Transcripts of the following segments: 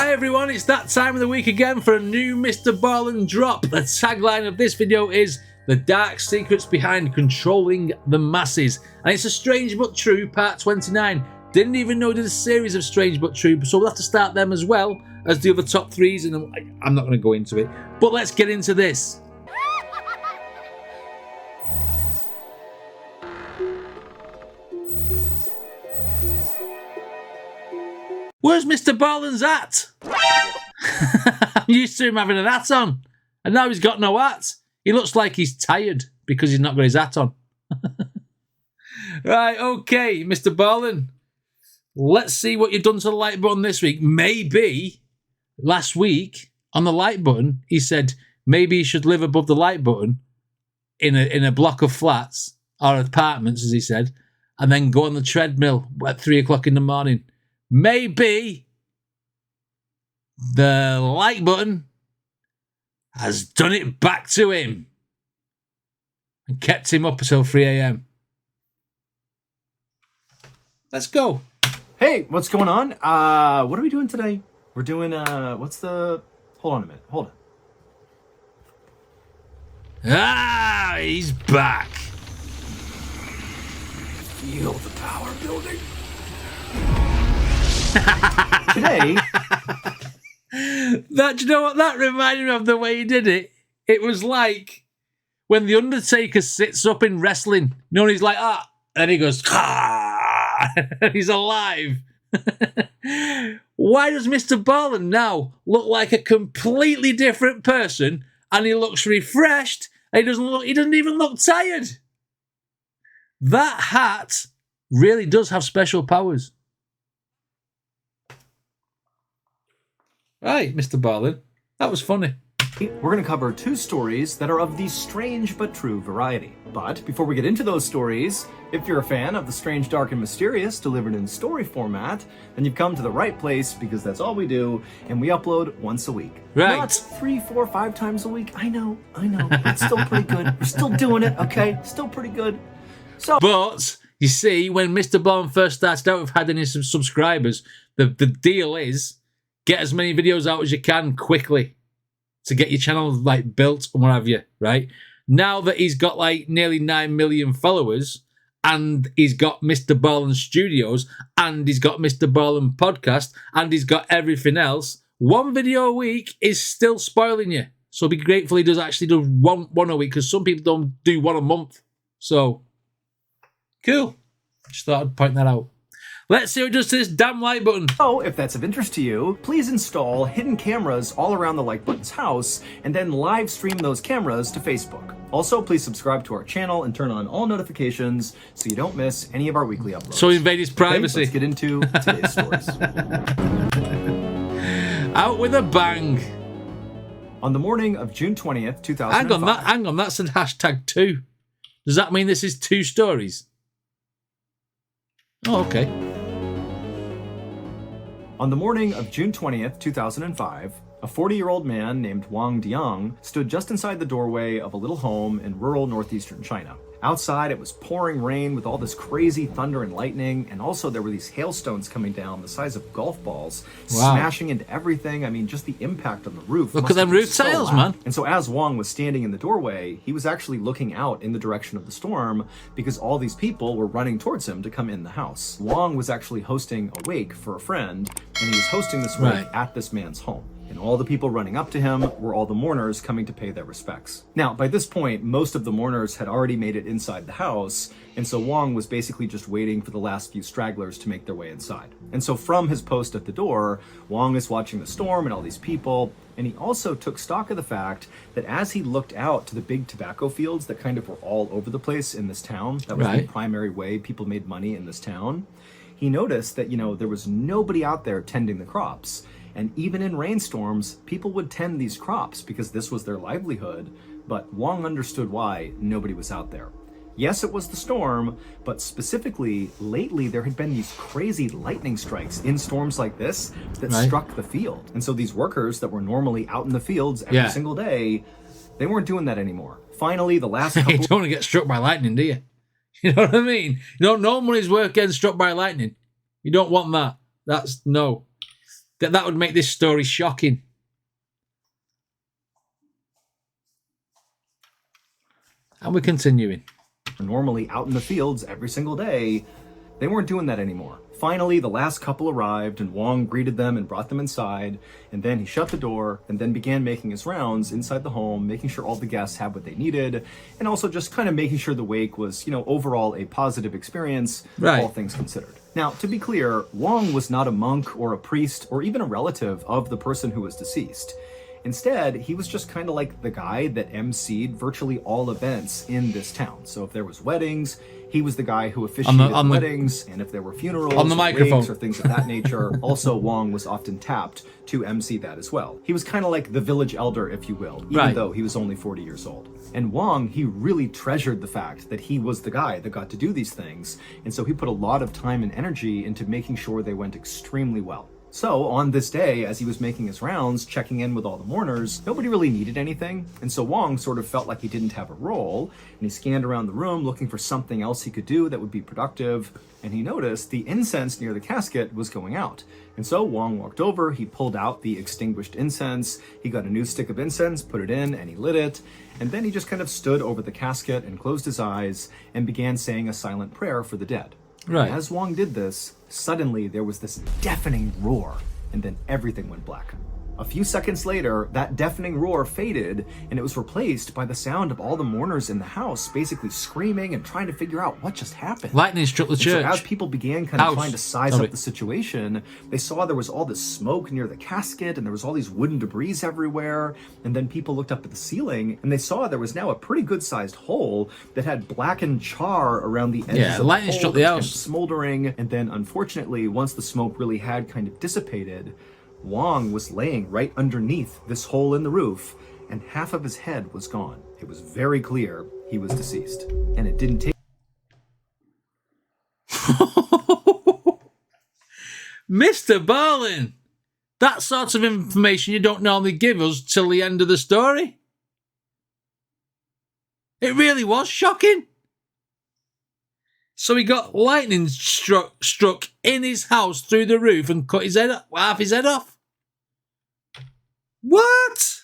Hi everyone, it's that time of the week again for a new Mr. Ballen drop. The tagline of this video is "The Dark Secrets Behind Controlling the Masses." And it's a Strange But True Part 29. Didn't even know there's a series of Strange But True, so we'll have to start them as well as the other top threes, and I'm not going to go into it. But let's get into this. Where's Mr. Ballen's hat? I'm used to him having an hat on, and now he's got no hat. He looks like he's tired because he's not got his hat on. Right, okay, Mr. Ballen. Let's see what you've done to the like button this week. Maybe last week on the like button, he said maybe he should live above the like button in a block of flats or apartments, as he said, and then go on the treadmill at 3 o'clock in the morning. Maybe the like button has done it back to him and kept him up until 3 a.m. Let's go. Hey, what's going on? What are we doing today? We're doing, hold on a minute. Hold on. Ah, he's back. Feel the power building. Today, Do you know what that reminded me of? The way he did it, it was like when the Undertaker sits up in wrestling. You know, and he's like, and he goes, and he's alive. Why does Mr. Ballen now look like a completely different person, and he looks refreshed, and he doesn't even look tired? That hat really does have special powers. Right, Mr. Ballen. That was funny. we're going to cover two stories that are of the strange but true variety. But before we get into those stories, if you're a fan of the strange, dark, and mysterious delivered in story format, then you've come to the right place, because that's all we do, and we upload once a week. Right. Not 3, 4, 5 times a week. I know. It's still pretty good. We're still doing it, okay? Still pretty good. But you see, when Mr. Ballen first started out with having some subscribers, the deal is get as many videos out as you can quickly to get your channel like built and what have you, right? Now that he's got like nearly 9 million followers, and he's got Mr. Ballen Studios, and he's got Mr. Ballen Podcast, and he's got everything else, one video a week is still spoiling you. So be grateful he does actually do one a week, because some people don't do one a month. So, cool. Just thought I'd point that out. Let's see what it does to this damn like button. So, if that's of interest to you, please install hidden cameras all around the like button's house, and then live stream those cameras to Facebook. Also, please subscribe to our channel and turn on all notifications so you don't miss any of our weekly uploads. So invade his privacy. Okay, let's get into today's stories. Out with a bang. On the morning of June 20th, 2005. Hang on, that said #2. Does that mean this is 2 stories? Oh, okay. On the morning of June 20th, 2005, a 40-year-old man named Wang stood just inside the doorway of a little home in rural northeastern China. Outside, it was pouring rain with all this crazy thunder and lightning, and also there were these hailstones coming down the size of golf balls, smashing into everything. I mean, just the impact on the roof. Look at them roof tiles, man. And so as Wang was standing in the doorway, he was actually looking out in the direction of the storm, because all these people were running towards him to come in the house. Wang was actually hosting a wake for a friend, and he was hosting this wake at this man's home. And all the people running up to him were all the mourners coming to pay their respects. Now, by this point, most of the mourners had already made it inside the house, and so Wang was basically just waiting for the last few stragglers to make their way inside. And so from his post at the door, Wang is watching the storm and all these people, and he also took stock of the fact that as he looked out to the big tobacco fields that kind of were all over the place in this town, that was the primary way people made money in this town, he noticed that, there was nobody out there tending the crops. And even in rainstorms, people would tend these crops because this was their livelihood, but Wang understood why nobody was out there. Yes, it was the storm, but specifically, lately there had been these crazy lightning strikes in storms like this that struck the field. And so these workers that were normally out in the fields every single day, they weren't doing that anymore. Finally, the last couple... You don't want to get struck by lightning, do you? You know what I mean? You don't know money's worth getting struck by lightning. You don't want that. No. that would make this story shocking. And we're continuing. Normally out in the fields every single day, they weren't doing that anymore. Finally, the last couple arrived and Wang greeted them and brought them inside, and then he shut the door and then began making his rounds inside the home, making sure all the guests had what they needed, and also just kind of making sure the wake was, you know, overall a positive experience, right, all things considered. Now, to be clear, Wang was not a monk or a priest or even a relative of the person who was deceased. Instead, he was just kind of like the guy that emceed virtually all events in this town. So if there was weddings, he was the guy who officiated the weddings, and if there were funerals, on the microphone, or things of that nature, also Wang was often tapped to MC that as well. He was kind of like the village elder, if you will, even though he was only 40 years old. And Wang, he really treasured the fact that he was the guy that got to do these things, and so he put a lot of time and energy into making sure they went extremely well. So on this day, as he was making his rounds, checking in with all the mourners, nobody really needed anything, and so Wang sort of felt like he didn't have a role, and he scanned around the room looking for something else he could do that would be productive, and he noticed the incense near the casket was going out. And so Wang walked over, he pulled out the extinguished incense, he got a new stick of incense, put it in, and he lit it, and then he just kind of stood over the casket and closed his eyes and began saying a silent prayer for the dead. Right. As Wang did this, suddenly there was this deafening roar, and then everything went black. A few seconds later, that deafening roar faded, and it was replaced by the sound of all the mourners in the house basically screaming and trying to figure out what just happened. Lightning struck the church. So as people began kind of trying to size up the situation, they saw there was all this smoke near the casket, and there was all these wooden debris everywhere, and then people looked up at the ceiling, and they saw there was now a pretty good-sized hole that had blackened char around the edges of the hole, struck the house, kind of smoldering, and then unfortunately, once the smoke really had kind of dissipated, Wang was laying right underneath this hole in the roof, and half of his head was gone. It was very clear he was deceased. And it didn't take... Mr. Ballen! That sort of information you don't normally give us till the end of the story. It really was shocking. So he got lightning struck in his house through the roof and cut his head off, half his head off. What?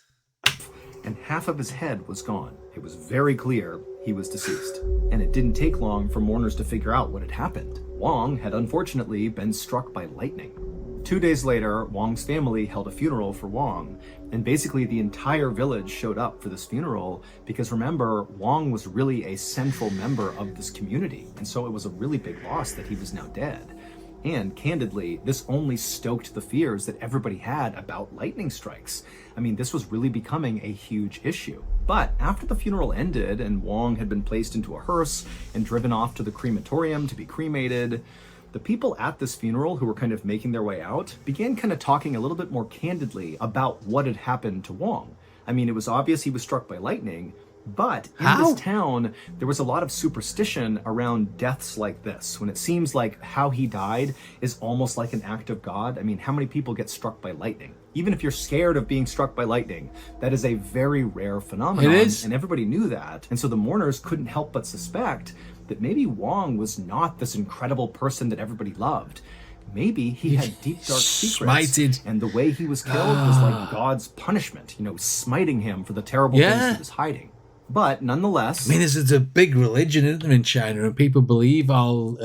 And half of his head was gone. It was very clear he was deceased. And it didn't take long for mourners to figure out what had happened. Wang had unfortunately been struck by lightning. 2 days later, Wang's family held a funeral for Wang, and basically the entire village showed up for this funeral because remember, Wang was really a central member of this community, and so it was a really big loss that he was now dead. And candidly, this only stoked the fears that everybody had about lightning strikes. I mean, this was really becoming a huge issue. But after the funeral ended and Wang had been placed into a hearse and driven off to the crematorium to be cremated, the people at this funeral who were kind of making their way out began kind of talking a little bit more candidly about what had happened to Wang. I mean, it was obvious he was struck by lightning, but in this town, there was a lot of superstition around deaths like this, when it seems like how he died is almost like an act of God. I mean, how many people get struck by lightning? Even if you're scared of being struck by lightning, that is a very rare phenomenon. It is. And everybody knew that. And so the mourners couldn't help but suspect that maybe Wang was not this incredible person that everybody loved. Maybe he had deep, dark secrets, Smited. and the way he was killed was like God's punishment, you know, smiting him for the terrible things he was hiding. But nonetheless... I mean, there's a big religion, isn't there, in China, and people believe all,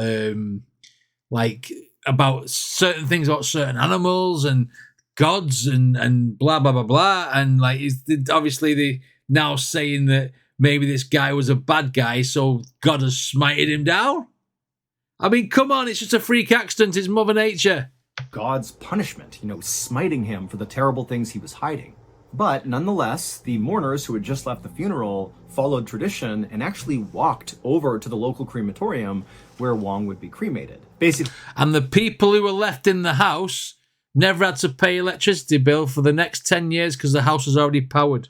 like, about certain things about certain animals and gods and blah, blah, blah, blah. And, like, obviously they're now saying that maybe this guy was a bad guy, so God has smited him down. I mean, come on, it's just a freak accident. It's Mother Nature. God's punishment, you know, smiting him for the terrible things he was hiding. But nonetheless, the mourners who had just left the funeral followed tradition and actually walked over to the local crematorium where Wang would be cremated. Basically, and the people who were left in the house never had to pay electricity bill for the next 10 years because the house was already powered.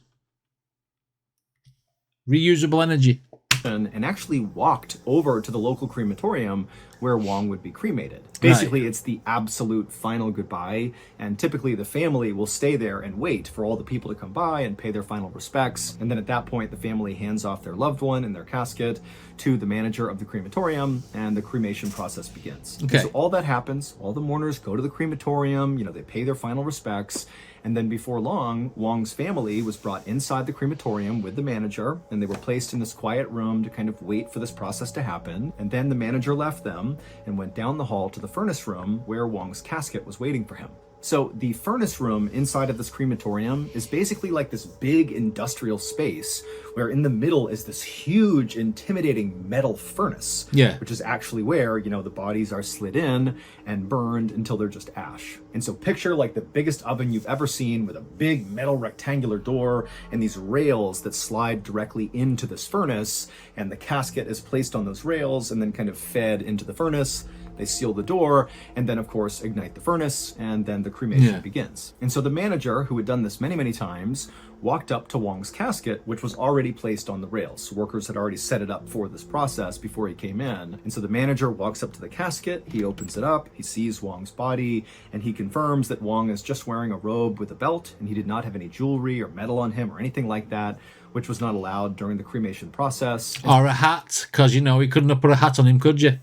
Reusable energy. And actually walked over to the local crematorium where Wang would be cremated. Basically, it's the absolute final goodbye, and typically the family will stay there and wait for all the people to come by and pay their final respects, and then at that point the family hands off their loved one in their casket to the manager of the crematorium, and the cremation process begins. Okay. So all that happens, all the mourners go to the crematorium, they pay their final respects, and then before long, Wang's family was brought inside the crematorium with the manager, and they were placed in this quiet room to kind of wait for this process to happen. And then the manager left them and went down the hall to the furnace room where Wang's casket was waiting for him. So the furnace room inside of this crematorium is basically like this big industrial space where in the middle is this huge, intimidating metal furnace, which is actually where, the bodies are slid in and burned until they're just ash. And so picture like the biggest oven you've ever seen with a big metal rectangular door and these rails that slide directly into this furnace, and the casket is placed on those rails and then kind of fed into the furnace. They seal the door and then, of course, ignite the furnace, and then the cremation begins. And so the manager, who had done this many, many times, walked up to Wang's casket, which was already placed on the rails. Workers had already set it up for this process before he came in. And so the manager walks up to the casket, he opens it up, he sees Wang's body, and he confirms that Wang is just wearing a robe with a belt, and he did not have any jewelry or metal on him or anything like that, which was not allowed during the cremation process. Or a hat, because, he couldn't have put a hat on him, could you?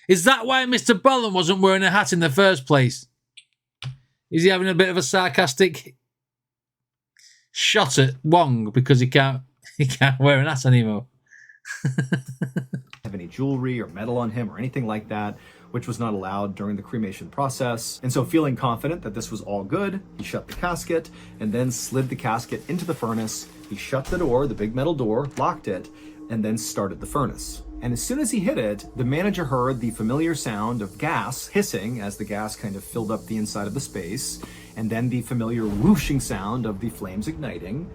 Is that why Mr. Ballen wasn't wearing a hat in the first place? Is he having a bit of a sarcastic shot at Wang because he can't wear an hat anymore? Have any jewelry or metal on him or anything like that, which was not allowed during the cremation process. And so feeling confident that this was all good, he shut the casket and then slid the casket into the furnace. He shut the door, the big metal door, locked it, and then started the furnace. And as soon as he hit it, the manager heard the familiar sound of gas hissing as the gas kind of filled up the inside of the space, and then the familiar whooshing sound of the flames igniting.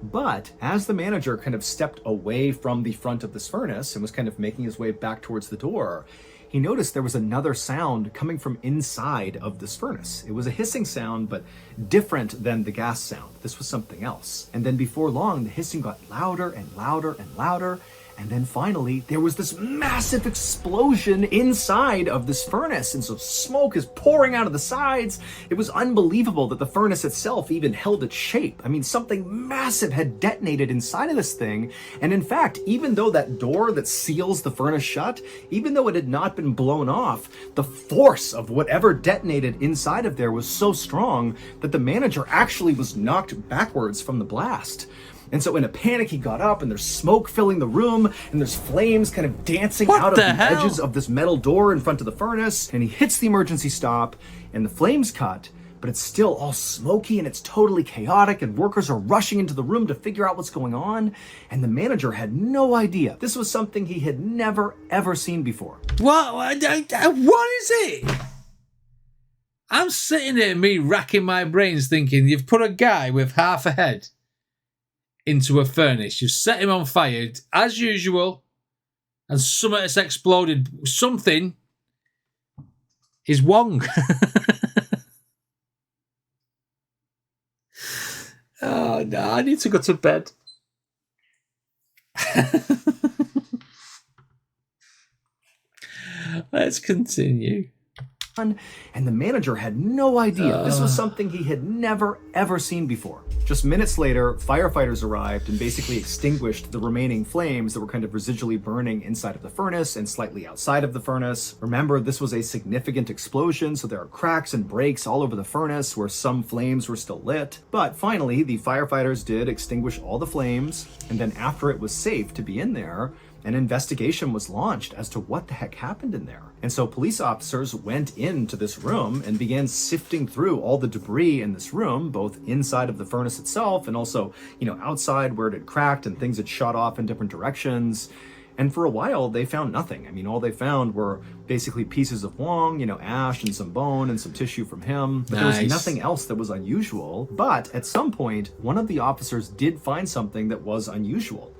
But as the manager kind of stepped away from the front of this furnace and was kind of making his way back towards the door, he noticed there was another sound coming from inside of this furnace. It was a hissing sound, but different than the gas sound. This was something else. And then before long, the hissing got louder and louder and louder. And then finally, there was this massive explosion inside of this furnace. And so smoke is pouring out of the sides. It was unbelievable that the furnace itself even held its shape. I mean, something massive had detonated inside of this thing. And in fact, even though that door that seals the furnace shut, even though it had not been blown off, the force of whatever detonated inside of there was so strong that the manager actually was knocked backwards from the blast. And so in a panic, he got up and there's smoke filling the room and there's flames kind of dancing out of the edges of this metal door in front of the furnace. And he hits the emergency stop and the flames cut, but it's still all smoky and it's totally chaotic and workers are rushing into the room to figure out what's going on. And the manager had no idea. This was something he had never, ever seen before. What is it? I'm sitting here, me racking my brains thinking, you've put a guy with half a head into a furnace, you've set him on fire as usual, and something has exploded. Something is Wang. Oh no, I need to go to bed. Let's continue. And the manager had no idea. This was something he had never, ever seen before. Just minutes later, firefighters arrived and basically extinguished the remaining flames that were kind of residually burning inside of the furnace and slightly outside of the furnace. Remember, this was a significant explosion, so there are cracks and breaks all over the furnace where some flames were still lit. But finally, the firefighters did extinguish all the flames, and then after it was safe to be in there, an investigation was launched as to what the heck happened in there. And so police officers went into this room and began sifting through all the debris in this room, both inside of the furnace itself and also, outside where it had cracked and things had shot off in different directions. And for a while, they found nothing. I mean, all they found were basically pieces of Wang, ash and some bone and some tissue from him. But there was nothing else that was unusual. But at some point, one of the officers did find something that was unusual.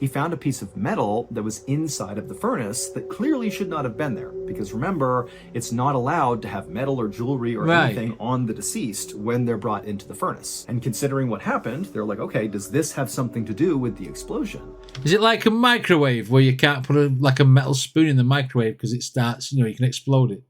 he found a piece of metal that was inside of the furnace that clearly should not have been there. Because remember, it's not allowed to have metal or jewelry or anything on the deceased when they're brought into the furnace. And considering what happened, they're like, okay, does this have something to do with the explosion? Is it like a microwave where you can't put a metal spoon in the microwave because it starts, you can explode it?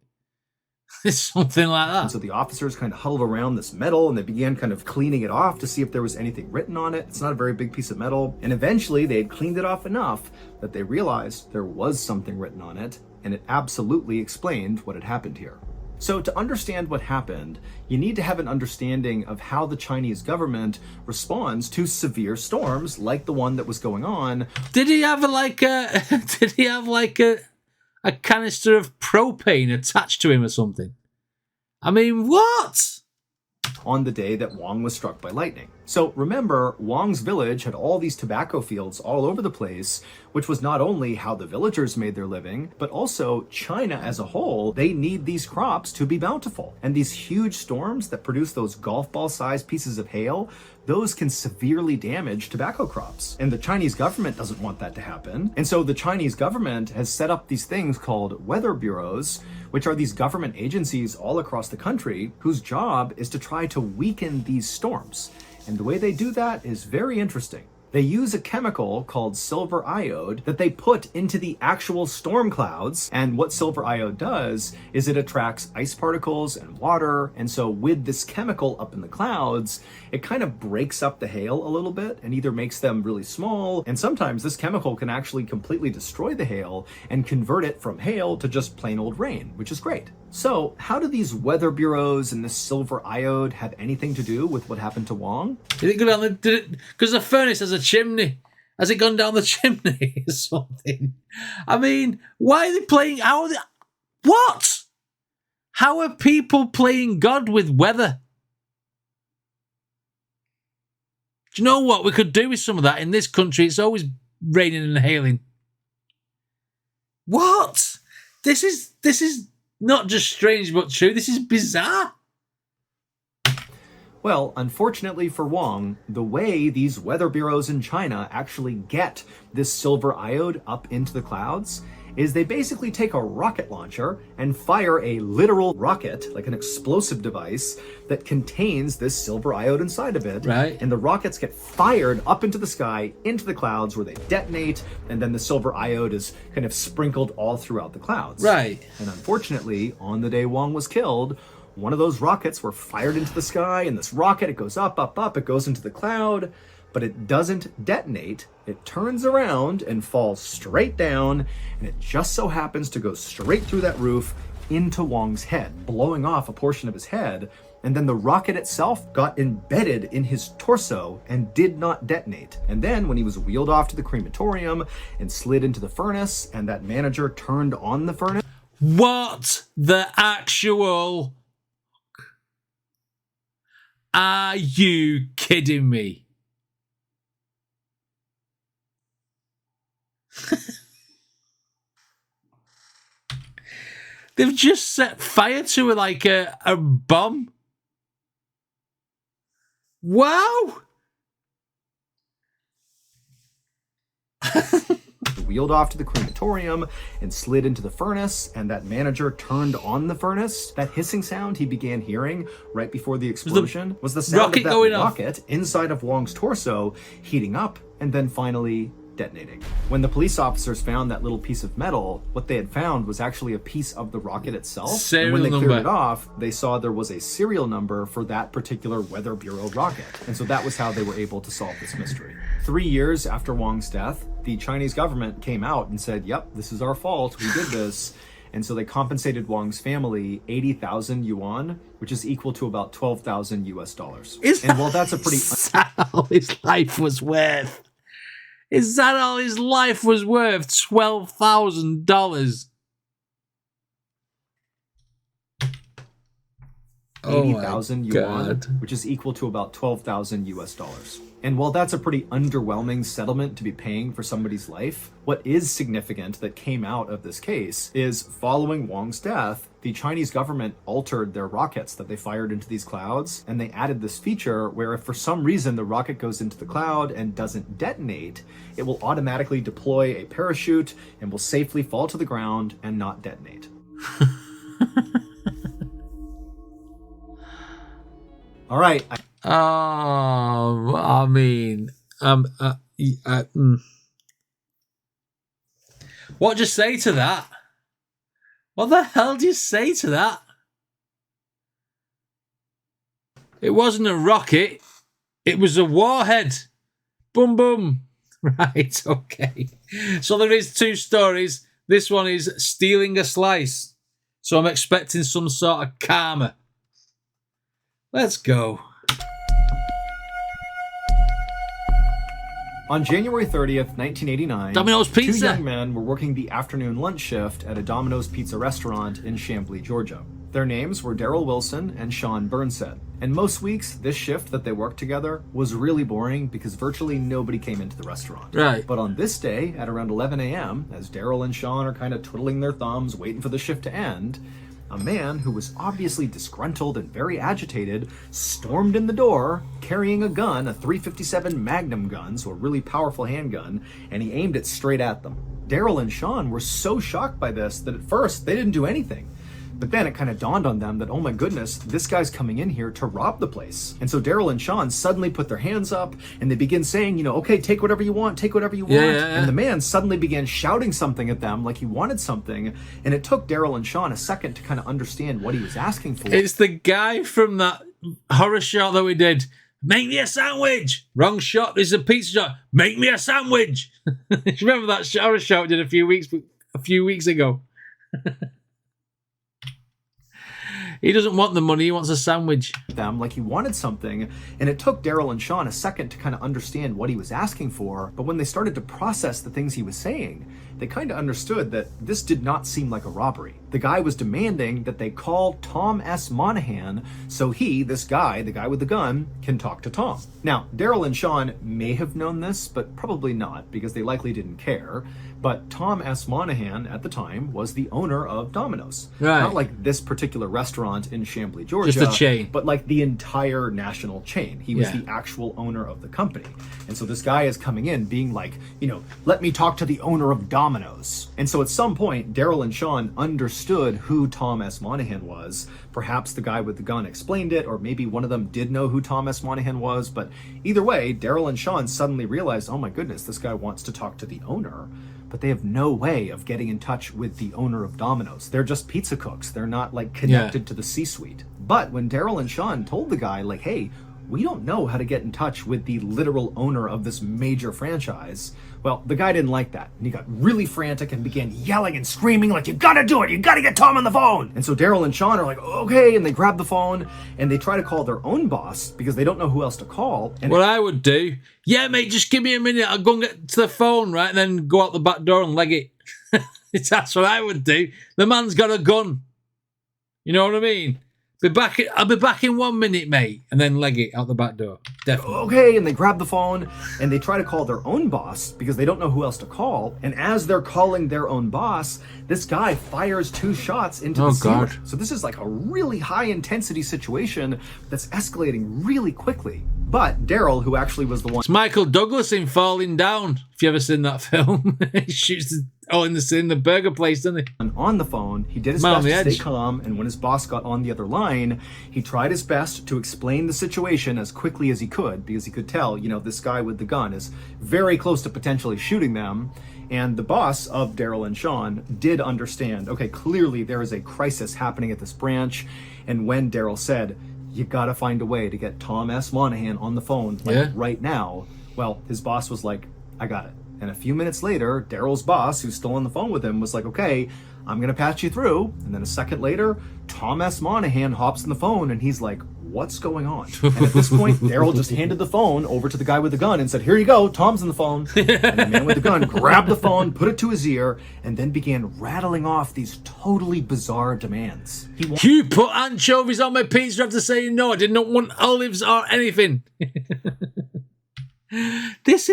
It's something like that. And so the officers kind of huddled around this metal and they began kind of cleaning it off to see if there was anything written on it. It's not a very big piece of metal. And eventually they had cleaned it off enough that they realized there was something written on it, and it absolutely explained what had happened here. So to understand what happened, you need to have an understanding of how the Chinese government responds to severe storms like the one that was going on. Did he have a canister of propane attached to him or something? I mean, what? On the day that Wang was struck by lightning. So remember, Wang's village had all these tobacco fields all over the place, which was not only how the villagers made their living, but also China as a whole. They need these crops to be bountiful. And these huge storms that produce those golf ball sized pieces of hail, those can severely damage tobacco crops. And the Chinese government doesn't want that to happen. And so the Chinese government has set up these things called weather bureaus, which are these government agencies all across the country whose job is to try to weaken these storms. And the way they do that is very interesting. They use a chemical called silver iode that they put into the actual storm clouds. And what silver iode does is it attracts ice particles and water. And so with this chemical up in the clouds, it kind of breaks up the hail a little bit and either makes them really small. And sometimes this chemical can actually completely destroy the hail and convert it from hail to just plain old rain, which is great. So how do these weather bureaus and this silver iode have anything to do with what happened to Wang? Did it go down because the furnace has a chimney? Has it gone down the chimney or something? I mean, why are they playing? What? How are people playing God with weather? Do you know what we could do with some of that in this country? It's always raining and hailing. What? This is not just strange but true. This is bizarre. Well, unfortunately for Wang, the way these weather bureaus in China actually get this silver iode up into the clouds is they basically take a rocket launcher and fire a literal rocket, like an explosive device, that contains this silver iode inside of it. Right. And the rockets get fired up into the sky, into the clouds, where they detonate, and then the silver iode is kind of sprinkled all throughout the clouds. Right. And unfortunately, on the day Wang was killed, one of those rockets were fired into the sky, and this rocket, it goes up, up, up, it goes into the cloud, but it doesn't detonate. It turns around and falls straight down, and it just so happens to go straight through that roof into Wang's head, blowing off a portion of his head, and then the rocket itself got embedded in his torso and did not detonate. And then when he was wheeled off to the crematorium and slid into the furnace, and that manager turned on the furnace. What the actual... Are you kidding me? They've just set fire to it like a bomb. Wow. Wheeled off to the crematorium and slid into the furnace, and that manager turned on the furnace. That hissing sound he began hearing right before the explosion was the sound of that rocket inside of Wang's torso heating up and then finally detonating. When the police officers found that little piece of metal, what they had found was actually a piece of the rocket itself. And when they cleared it off, they saw there was a serial number for that particular Weather Bureau rocket. And so that was how they were able to solve this mystery. 3 years after Wang's death, the Chinese government came out and said, yep, this is our fault, we did this. And so they compensated Wang's family 80,000 yuan, which is equal to about 12,000 US dollars. And well, that's a pretty... Is that all his life was worth? Is that all his life was worth? $12,000. 80,000 yuan, God. which is equal to about 12,000 US dollars. And while that's a pretty underwhelming settlement to be paying for somebody's life, what is significant that came out of this case is following Wang's death, the Chinese government altered their rockets that they fired into these clouds, and they added this feature where if for some reason the rocket goes into the cloud and doesn't detonate, it will automatically deploy a parachute and will safely fall to the ground and not detonate. All right. I mean, what do you say to that? What the hell do you say to that? It wasn't a rocket. It was a warhead. Boom, boom. Right, okay. So there is two stories. This one is stealing a slice. So I'm expecting some sort of karma. Let's go. On January 30th, 1989, Domino's two Pizza. young men were working the afternoon lunch shift at a Domino's Pizza restaurant in Chamblee, Georgia. Their names were Daryl Wilson and Sean Burnset. And most weeks, this shift that they worked together was really boring because virtually nobody came into the restaurant. Right. But on this day, at around 11 a.m., as Daryl and Sean are kind of twiddling their thumbs, waiting for the shift to end, a man who was obviously disgruntled and very agitated stormed in the door carrying a gun, a .357 Magnum gun, so a really powerful handgun, and he aimed it straight at them. Daryl and Sean were so shocked by this that at first they didn't do anything. But then it kind of dawned on them that, oh my goodness, this guy's coming in here to rob the place. And so Daryl and Sean suddenly put their hands up and they begin saying, you know, okay, take whatever you want, take whatever you want. Yeah. And the man suddenly began shouting something at them like he wanted something. And it took Daryl and Sean a second to kind of understand what he was asking for. It's the guy from that horror shot that we did. Make me a sandwich. Wrong shot. This is a pizza shot. Make me a sandwich. Remember that horror shot we did a few weeks ago? He doesn't want the money, he wants a sandwich. Them like he wanted something, and it took Daryl and Sean a second to kind of understand what he was asking for, but when they started to process the things he was saying, they kind of understood that this did not seem like a robbery. The guy was demanding that they call Tom S. Monahan so he, this guy, the guy with the gun, can talk to Tom. Now, Daryl and Sean may have known this, but probably not, because they likely didn't care. But Tom S. Monahan, at the time, was the owner of Domino's. Right. Not like this particular restaurant in Chamblee, Georgia. Just a chain. But like the entire national chain. He was Yeah. the actual owner of the company. And so this guy is coming in being like, you know, let me talk to the owner of Domino's. And so at some point, Daryl and Sean understood who Tom S. Monahan was. Perhaps the guy with the gun explained it, or maybe one of them did know who Tom S. Monahan was. But either way, Daryl and Sean suddenly realized, oh my goodness, this guy wants to talk to the owner. But they have no way of getting in touch with the owner of Domino's. They're just pizza cooks. They're not like connected to the C-suite. But when Daryl and Sean told the guy like, hey, we don't know how to get in touch with the literal owner of this major franchise, well, the guy didn't like that. And he got really frantic and began yelling and screaming like, you gotta do it, you gotta get Tom on the phone. And so Daryl and Sean are like, okay, and they grab the phone and they try to call their own boss because they don't know who else to call. And what I would do, yeah, mate, just give me a minute. I'll go and get to the phone, right? And then go out the back door and leg it. That's what I would do. The man's got a gun. You know what I mean? I'll be back in 1 minute, mate. And then leg it out the back door. Definitely. Okay, and they grab the phone and they try to call their own boss because they don't know who else to call. And as they're calling their own boss, this guy fires 2 shots into the ceiling. God. So this is like a really high intensity situation that's escalating really quickly. But Daryl, who actually was the one... It's Michael Douglas in Falling Down. If you ever seen that film. He shoots in the burger place, doesn't he? On the phone, he did his Man on best the to edge. stay calm, and when his boss got on the other line, he tried his best to explain the situation as quickly as he could, because he could tell, you know, this guy with the gun is very close to potentially shooting them. And the boss of Daryl and Sean did understand, okay, clearly there is a crisis happening at this branch. And when Daryl said, you gotta find a way to get Tom S. Monahan on the phone right now, well, his boss was like, I got it. And a few minutes later, Daryl's boss, who's still on the phone with him, was like, okay, I'm gonna patch you through. And then a second later, Tom S. Monahan hops on the phone and he's like, what's going on? And at this point, Daryl just handed the phone over to the guy with the gun and said, here you go, Tom's on the phone. And the man with the gun grabbed the phone, put it to his ear, and then began rattling off these totally bizarre demands. You put anchovies on my pizza after saying no, I did not want olives or anything. This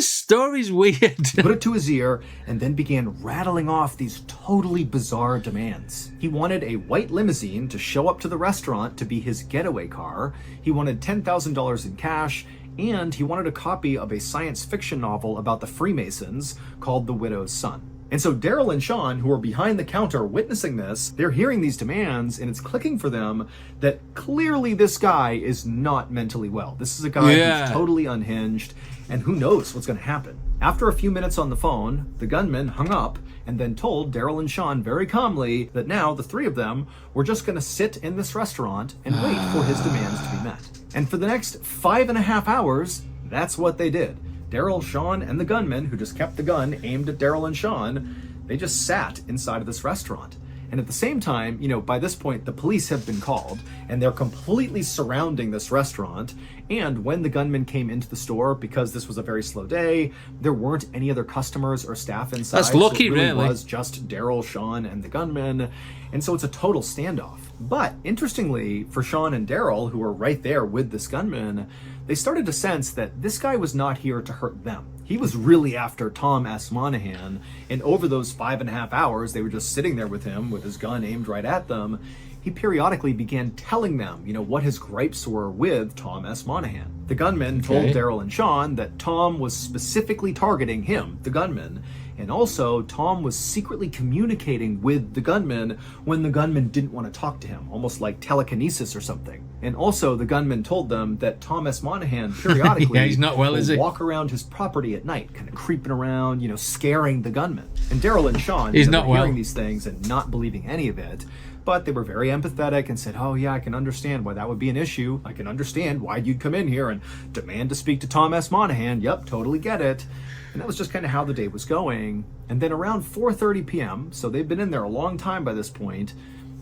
story's weird. Put it to his ear and then began rattling off these totally bizarre demands. He wanted a white limousine to show up to the restaurant to be his getaway car. He wanted $10,000 in cash, and he wanted a copy of a science fiction novel about the Freemasons called The Widow's Son. And so Daryl and Sean, who are behind the counter witnessing this, they're hearing these demands, and it's clicking for them that clearly this guy is not mentally well. This is a guy who's totally unhinged, and who knows what's going to happen. After a few minutes on the phone, the gunman hung up and then told Daryl and Sean very calmly that now the three of them were just going to sit in this restaurant and wait for his demands to be met. And for the next 5.5 hours, that's what they did. Daryl, Sean, and the gunman, who just kept the gun aimed at Daryl and Sean, they just sat inside of this restaurant. And at the same time, you know, by this point, the police have been called, and they're completely surrounding this restaurant. And when the gunman came into the store, because this was a very slow day, there weren't any other customers or staff inside. That's lucky, so it really really. was just Daryl, Sean, and the gunman. And so it's a total standoff. But interestingly, for Sean and Daryl, who were right there with this gunman, they started to sense that this guy was not here to hurt them. He was really after Tom S. Monahan, and over those 5.5 hours, they were just sitting there with him with his gun aimed right at them. He periodically began telling them, you know, what his gripes were with Tom S. Monahan. The gunman told Daryl and Sean that Tom was specifically targeting him, the gunman, and also Tom was secretly communicating with the gunman when the gunman didn't want to talk to him, almost like telekinesis or something. And also the gunman told them that Tom S. Monahan periodically he's not well, is he? walk around his property at night, kind of creeping around, you know, scaring the gunman. And Daryl and Sean were hearing these things and not believing any of it. But they were very empathetic and said, oh yeah, I can understand why that would be an issue. I can understand why you'd come in here and demand to speak to Tom S. Monahan. Yep, totally get it. And that was just kind of how the day was going. And then around 4:30 p.m., so they've been in there a long time by this point,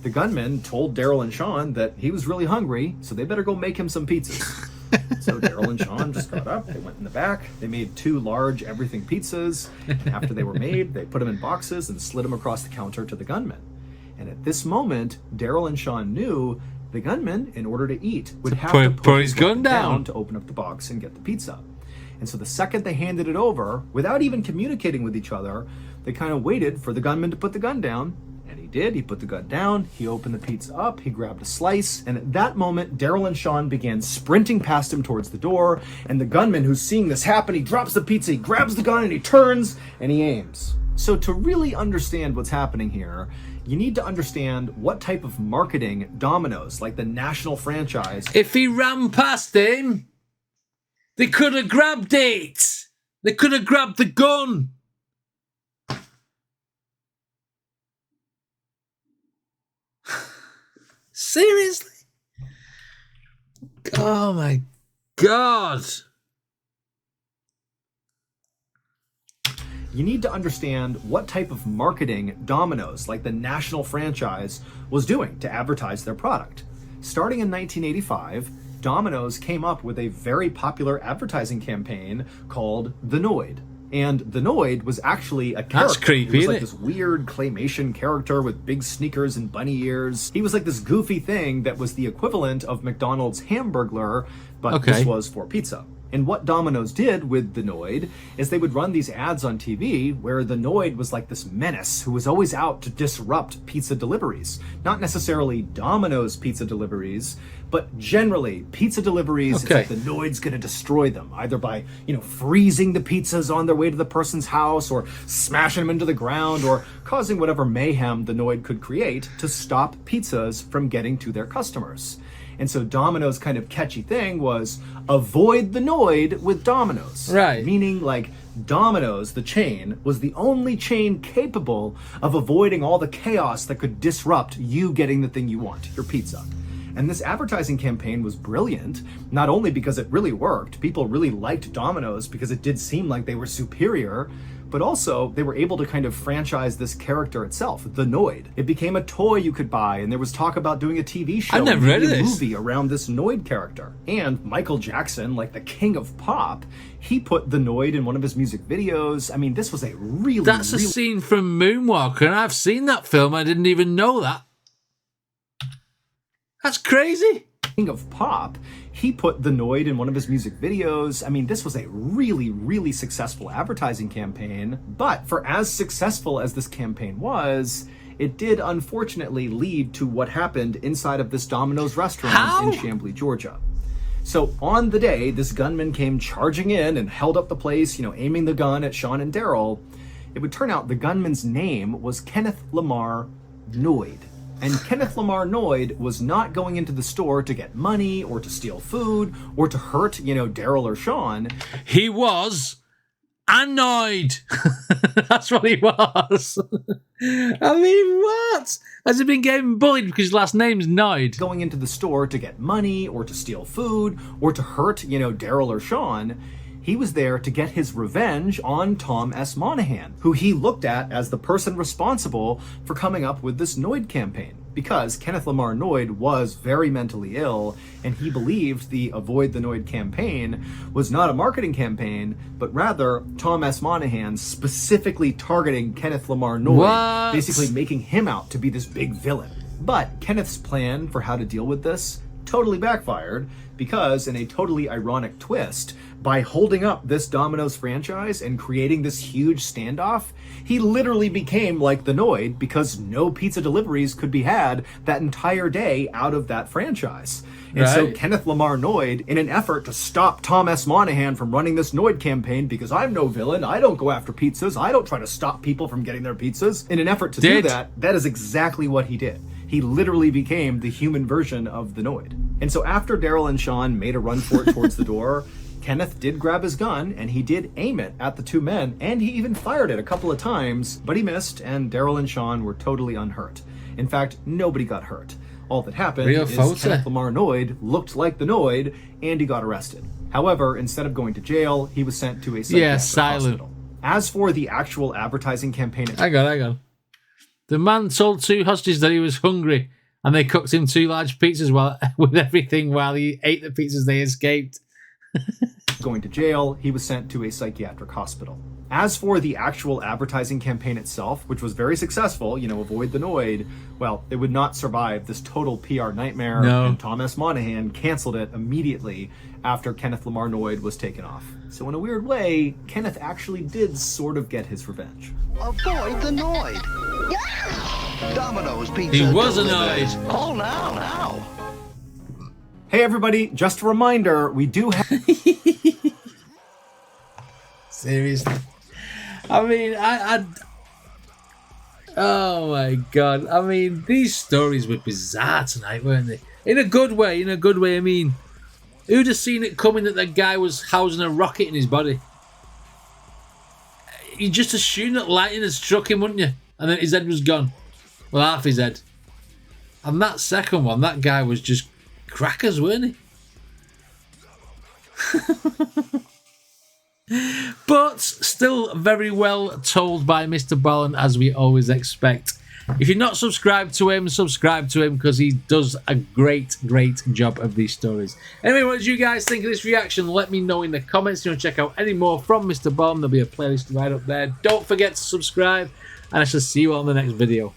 the gunman told Daryl and Sean that he was really hungry, so they better go make him some pizzas. So Daryl and Sean just got up, they went in the back, they made 2 large everything pizzas. After they were made, they put them in boxes and slid them across the counter to the gunman. And at this moment, Daryl and Sean knew the gunman, in order to eat, would have to put his gun down to open up the box and get the pizza. And so the second they handed it over, without even communicating with each other, they kind of waited for the gunman to put the gun down. And he did. He put the gun down. He opened the pizza up. He grabbed a slice. And at that moment, Daryl and Sean began sprinting past him towards the door. And the gunman, who's seeing this happen, he drops the pizza, he grabs the gun, and he turns, and he aims. So to really understand what's happening here, you need to understand what type of marketing Domino's, like the national franchise... If he ran past him, they could have grabbed it. They could have grabbed the gun. Seriously? Oh my God. You need to understand what type of marketing Domino's, like the national franchise, was doing to advertise their product. Starting in 1985, Domino's came up with a very popular advertising campaign called the Noid. And the Noid was actually a character. That's creepy, he was isn't like it? this weird claymation character with big sneakers and bunny ears. He was like this goofy thing that was the equivalent of McDonald's Hamburglar, but this was for pizza. And what Domino's did with the Noid is they would run these ads on TV where the Noid was like this menace who was always out to disrupt pizza deliveries. Not necessarily Domino's pizza deliveries, but generally pizza deliveries. It's like the Noid's going to destroy them, either by, you know, freezing the pizzas on their way to the person's house, or smashing them into the ground, or causing whatever mayhem the Noid could create to stop pizzas from getting to their customers. And so Domino's kind of catchy thing was avoid the Noid with Domino's. Right. Meaning, like, Domino's, the chain, was the only chain capable of avoiding all the chaos that could disrupt you getting the thing you want, your pizza. And this advertising campaign was brilliant, not only because it really worked, people really liked Domino's because it did seem like they were superior, but also they were able to kind of franchise this character itself, the Noid. It became a toy you could buy, and there was talk about doing a TV show, I've never read and a this movie around this Noid character. And Michael Jackson, like the king of pop, he put the Noid in one of his music videos. I mean, this was a really... That's a scene from Moonwalker, and I've seen that film. I didn't even know that. That's crazy. King of pop, he put the Noid in one of his music videos. I mean, this was a really, really successful advertising campaign. But for as successful as this campaign was, it did unfortunately lead to what happened inside of this Domino's restaurant in Chamblee, Georgia. So on the day, this gunman came charging in and held up the place, you know, aiming the gun at Sean and Daryl. It would turn out the gunman's name was Kenneth Lamar Noid. And Kenneth Lamar Noid was not going into the store to get money or to steal food or to hurt, you know, Daryl or Sean. He was annoyed. That's what he was. I mean, what? Has he been getting bullied because his last name's Noid? Going into the store to get money or to steal food or to hurt, you know, Daryl or Sean. He was there to get his revenge on Tom S. Monahan, who he looked at as the person responsible for coming up with this Noid campaign. Because Kenneth Lamar Noid was very mentally ill, and he believed the Avoid the Noid campaign was not a marketing campaign, but rather Tom S. Monahan specifically targeting Kenneth Lamar Noid, basically making him out to be this big villain. But Kenneth's plan for how to deal with this totally backfired, because in a totally ironic twist, by holding up this Domino's franchise and creating this huge standoff, he literally became like the Noid because no pizza deliveries could be had that entire day out of that franchise. And so Kenneth Lamar Noid, in an effort to stop Tom S. Monahan from running this Noid campaign, because I'm no villain, I don't go after pizzas, I don't try to stop people from getting their pizzas, in an effort to do that, that is exactly what he did. He literally became the human version of the Noid. And so after Daryl and Sean made a run for it towards the door, Kenneth did grab his gun and he did aim it at the two men, and he even fired it a couple of times, but he missed, and Daryl and Sean were totally unhurt. In fact, nobody got hurt. All that happened is Kenneth Lamar Noid looked like the Noid, and he got arrested. However, instead of going to jail, he was sent to a psychiatric hospital. As for the actual advertising campaign... Hang on. The man told two hostages that he was hungry, and they cooked him 2 large pizzas with everything while he ate the pizzas. They escaped. Going to jail, he was sent to a psychiatric hospital. As for the actual advertising campaign itself, which was very successful, you know, Avoid the Noid, well, it would not survive this total PR nightmare, and Tom S. Monahan canceled it immediately after Kenneth Lamar Noid was taken off. So in a weird way, Kenneth actually did sort of get his revenge. Avoid the Noid. Domino's Pizza. He was annoyed. Oh, now. Hey everybody, just a reminder, we do have... Seriously. I mean, oh my God. I mean, these stories were bizarre tonight, weren't they? In a good way, I mean, who'd have seen it coming that that guy was housing a rocket in his body? You just assume that lightning had struck him, wouldn't you? And then his head was gone. Well, half his head. And that second one, that guy was just crackers, weren't he? But still very well told by Mr. Ballen, as we always expect. If you're not subscribed to him, subscribe to him, because he does a great job of these stories. Anyway, what did you guys think of this reaction? Let me know in the comments. If you want to check out any more from Mr. Ballen, there'll be a playlist right up there. Don't forget to subscribe, and I shall see you on the next video.